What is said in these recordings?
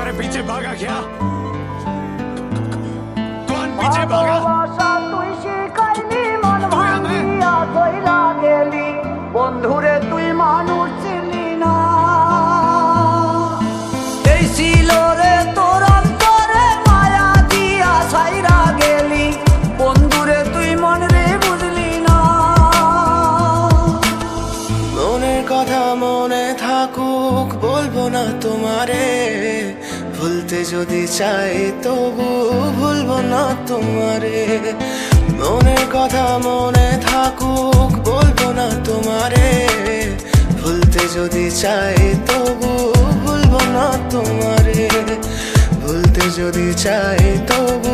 तुम्हारे पीछे भागा क्या? कौन पीछे भागा? বন্ধুরে তুই মানুষ চিনি না, এই ছিল রে তোর অন্তরে মায়া দিয়া ছাইরা গেলি, বন্ধুরে তুই মন রে বুঝলি না। মনের কথা মনে থাকুক বলবো না তোমারে, ভুলতে যদি চাই তবু ভুলবো না তোমারে। মনের কথা মনে থাকুক বলবো না তোমারে, ভুলতে যদি চাই তবু ভুলবো না তোমারে। ভুলতে যদি চাই তবু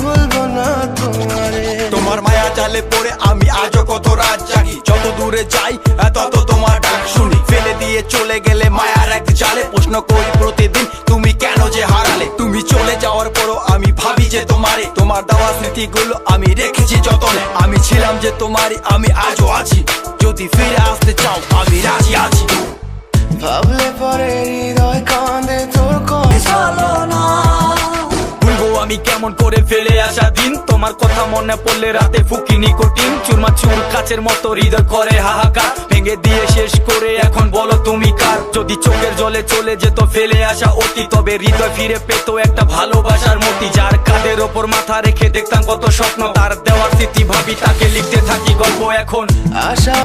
ভুলবো না তোমারে। তোমার মায়া জালে পড়ে আমি আজও কত রাত জাগি, যত দূরে যাই তত তোমার ডাক শুনি। ফেলে দিয়ে চলে গেলে মায়ার এক জালে, প্রশ্ন করি প্রতিদিন তুমি কেন যে হারালে। তুমি চলে যাওয়ার পরও আমি ভাবি যে তোমারে, তোমার দেওয়া স্মৃতিগুলো আমি রেখেছি যতনে। আমি ছিলাম যে তোমারই, আমি আজও আছি, যদি ফিরে আসতে চাও আমি রাজি আছি। ভাবলে পরে হৃদয় কাঁদে তোর চলো না ভুলবো আমি কেমন করে ফেলে আসা দিন, তোমার কথা মনে পড়লে রাতে ফুকি নিকোটিন। চুরমা চুর কাচের মতো হৃদয় করে হাহাকার, ভেঙে দিয়ে শেষ করে এখন বলো তুমি কার। যদি চোখের জলে চলে যেত ফেলে আসা অতি, তবে হৃদয় ফিরে পেত একটা ভালোবাসার মতি। যার কাঁধের ওপর মাথা রেখে দেখতাম কত স্বপ্ন, তার দেওয়ার স্মৃতি ভাবি তাকে লিখতে থাকি গল্প এখন। আশা